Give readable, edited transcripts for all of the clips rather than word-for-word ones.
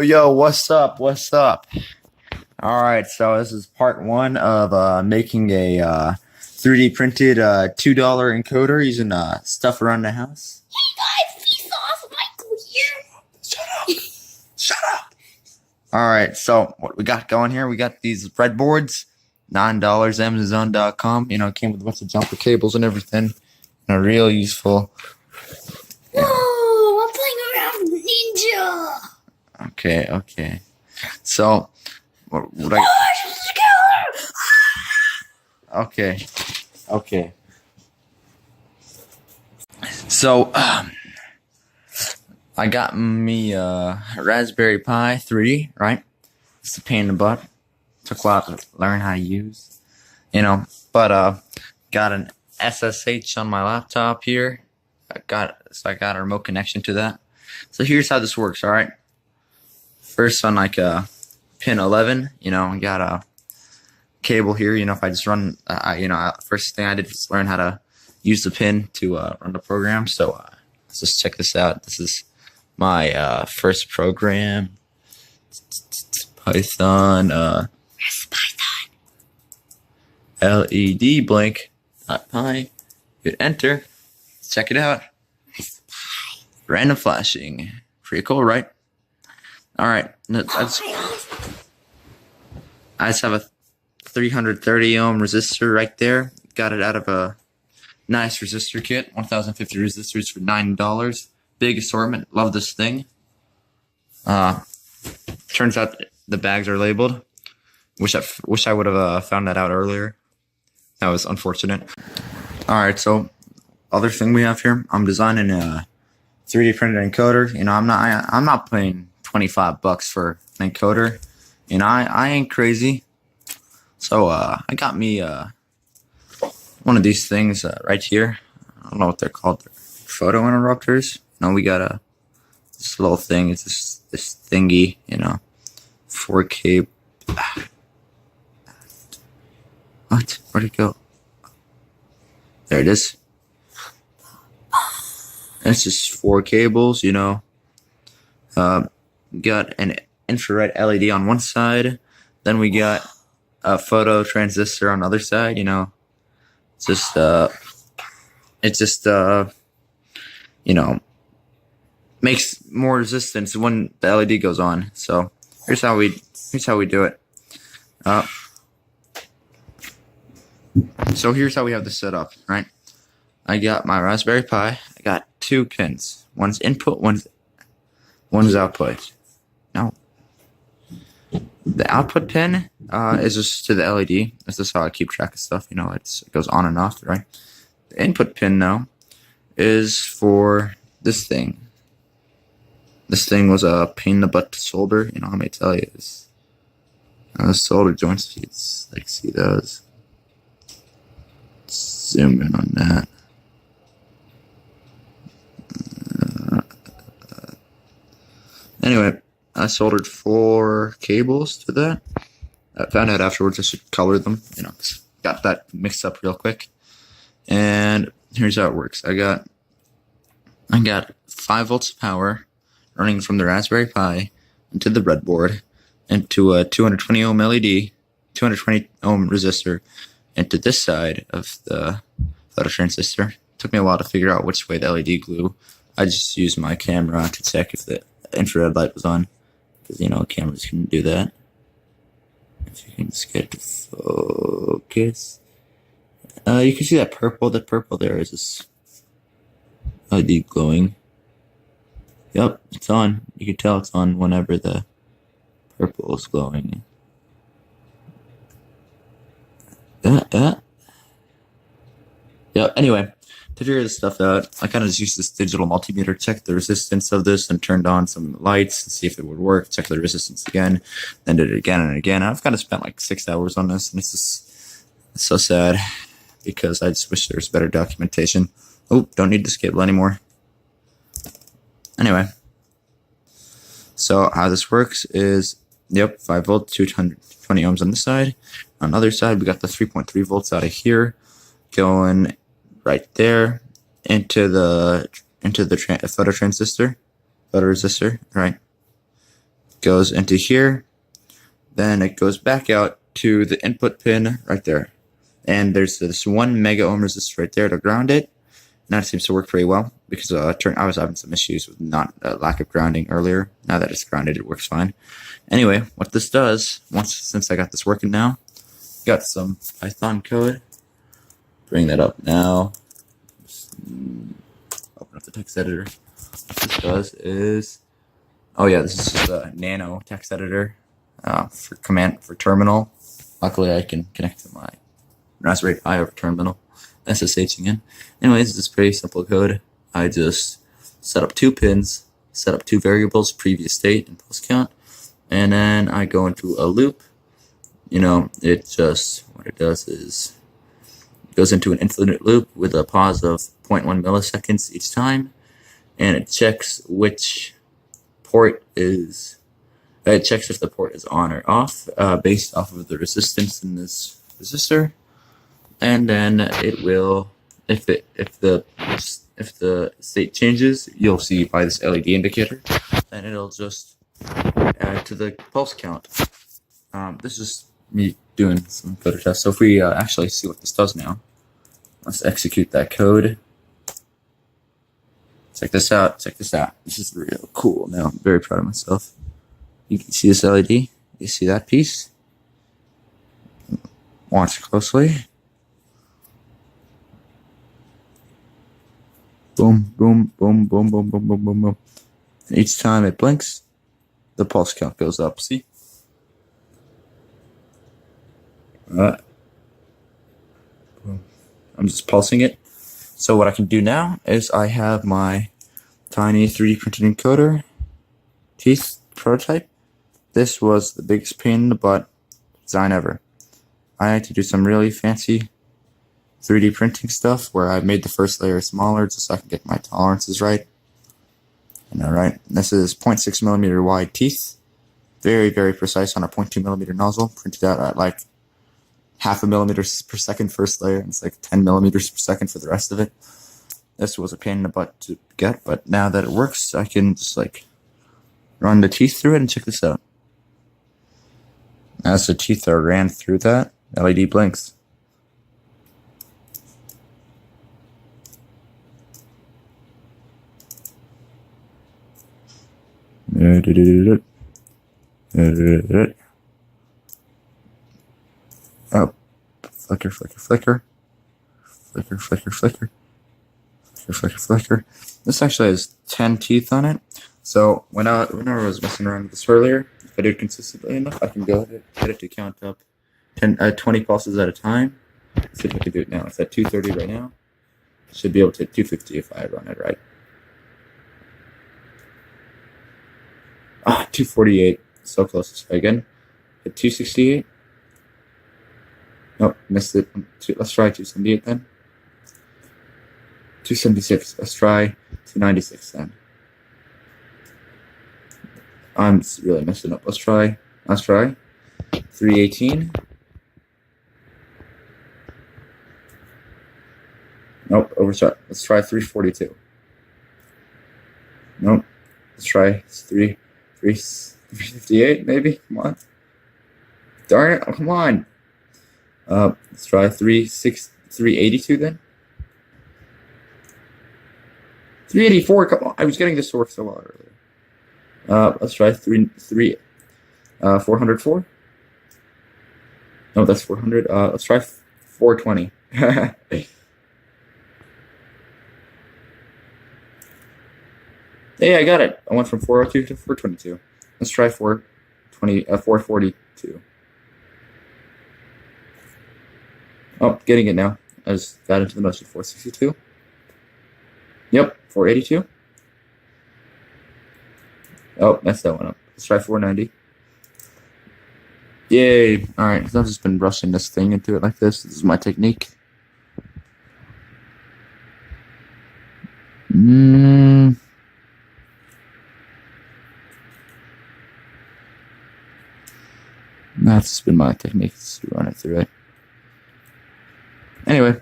Yo, what's up? What's up? All right, so this is part one of making a 3D printed $2 encoder using stuff around the house. Hey guys, Vsauce Michael here. Shut up! Shut up! All right, so what we got going here? We got these breadboards, $9, Amazon.com. You know, it came with a bunch of jumper cables and everything. Real useful. Whoa, I'm playing around with Ninja. Okay. So, what Okay. So, I got me a Raspberry Pi 3, right? It's a pain in the butt. Took a while to learn how to use, but got an SSH on my laptop here. I got a remote connection to that. So here's how this works, all right? First on pin 11, I got a cable here. If I just run, first thing I did was learn how to use the pin to run the program. So let's just check this out. This is my first program. Python. Python. LED blink.py. Hit enter. Let's check it out. Random flashing. Pretty cool, right? All right. I just have a 330 ohm resistor right there. Got it out of a nice resistor kit. 1050 resistors for $9. Big assortment. Love this thing. Turns out the bags are labeled. Wish I would have found that out earlier. That was unfortunate. All right, so other thing we have here. I'm designing a 3D printed encoder. I'm not paying $25 for an encoder. I ain't crazy. So I got me one of these things right here. I don't know what they're called. They're photo interrupters. We got this little thing. It's this thingy. 4K. What? Where'd it go? There it is. It's just 4 cables. Got an infrared LED on one side. Then we got a photo transistor on the other side. It just makes more resistance when the LED goes on. So here's how we do it. So here's how we have this set up, right? I got my Raspberry Pi. I got 2 pins. One's input, one's output. Now, the output pin is just to the LED. This is how I keep track of stuff. It goes on and off, right? The input pin, though, is for this thing. This thing was a pain in the butt to solder. Let me tell you this. Solder joints, see those. Zoom in on that. Anyway, I soldered 4 cables to that. I found out afterwards I should color them. Got that mixed up real quick. And here's how it works. I got 5 volts of power running from the Raspberry Pi into the breadboard, into a 220 ohm LED, 220 ohm resistor, into this side of the phototransistor. Took me a while to figure out which way the LED glue. I just used my camera to check if the infrared light was on, because cameras can do that. If you can just get to focus, you can see that purple. The purple there is this LED glowing. Yep, it's on. You can tell it's on whenever the purple is glowing. Yeah, anyway, to figure this stuff out, I kind of just used this digital multimeter, check the resistance of this, and turned on some lights to see if it would work, check the resistance again, then did it again and again. I've kind of spent like 6 hours on this, and it's so sad, because I just wish there was better documentation. Oh, don't need this cable anymore. Anyway, so how this works is, 5 volts, 220 ohms on this side. On the other side, we got the 3.3 volts out of here going right there into the photoresistor, right? goes into here. Then it goes back out to the input pin right there. And there's this 1 mega ohm resistor right there to ground it. And that seems to work pretty well because I was having some issues with lack of grounding earlier. Now that it's grounded, it works fine. Anyway, what this does, since I got this working now, got some Python code. Bring that up now. Just open up the text editor. What this does is, oh yeah, this is just a nano text editor for terminal. Luckily, I can connect to my Raspberry Pi over terminal. SSHing in. Anyways, it's pretty simple code. I just set up 2 pins, set up 2 variables, previous state and post count, and then I go into a loop. What it does is it goes into an infinite loop with a pause of 0.1 milliseconds each time, and it checks which port is. It checks if the port is on or off based off of the resistance in this resistor. And then it will, if the state changes, you'll see by this LED indicator, and it'll just add to the pulse count. This is me doing some photo tests. So if we actually see what this does now, let's execute that code. Check this out. Check this out. This is real cool. Now I'm very proud of myself. You can see this LED. You see that piece? Watch closely. Boom, boom, boom, boom, boom, boom, boom, boom, boom. And each time it blinks, the pulse count goes up. See? I'm just pulsing it. So what I can do now is I have my tiny 3D printed encoder teeth prototype. This was the biggest pain in the butt design ever. I had to do some really fancy 3D printing stuff where I made the first layer smaller just so I can get my tolerances right. Right. This is 0.6 millimeter wide teeth. Very, very precise on a 0.2 millimeter nozzle. Printed out at like 0.5 millimeters per second first layer, and it's like 10 millimeters per second for the rest of it. This was a pain in the butt to get, but now that it works, I can just like run the teeth through it and check this out. As the teeth are ran through that, LED blinks. Oh, flicker, flicker, flicker. Flicker, flicker, flicker. Flicker, flicker, flicker. This actually has 10 teeth on it. So whenever I was messing around with this earlier, if I do it consistently enough, I can go ahead and get it to count up 20 pulses at a time. Let's see if I can do it now. It's at 230 right now. Should be able to hit 250 if I run it right. 248. So close. Let's try again. Hit 268. Nope, missed it. Let's try 278 then. 276. Let's try 296 then. I'm really messing up. Let's try 318. Nope, overshot. Let's try 342. Nope. Let's try 358 maybe. Come on. Darn it. Oh, come on. Let's try 382 then. 384. Come on. I was getting this to work so well earlier. Let's try 404. No, that's 400. Let's try 420. Hey, I got it. I went from 402 to 422. Let's try 442. Oh, getting it now. I just got into the motion. 462. Yep, 482. Oh, messed that one up. Let's try 490. Yay. Alright, so I've just been rushing this thing into it like this. This is my technique. That's been my technique to run it through it. Anyway,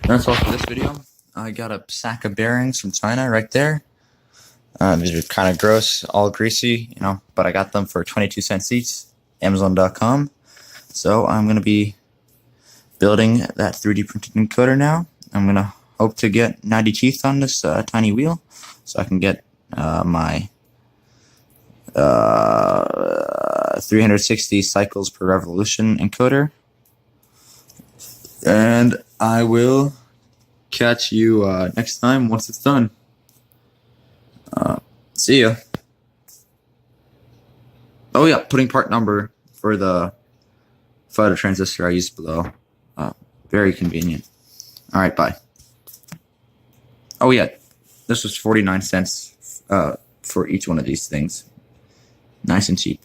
that's all for this video. I got a sack of bearings from China right there. These are kind of gross, all greasy, you know, but I got them for 22 cents each, Amazon.com. So I'm going to be building that 3D printed encoder now. I'm going to hope to get 90 teeth on this tiny wheel so I can get my 360 cycles per revolution encoder. And I will catch you next time once it's done. See ya. Oh yeah, putting part number for the photo transistor I used below. Very convenient. All right, bye. Oh yeah, this was 49 cents for each one of these things. Nice and cheap.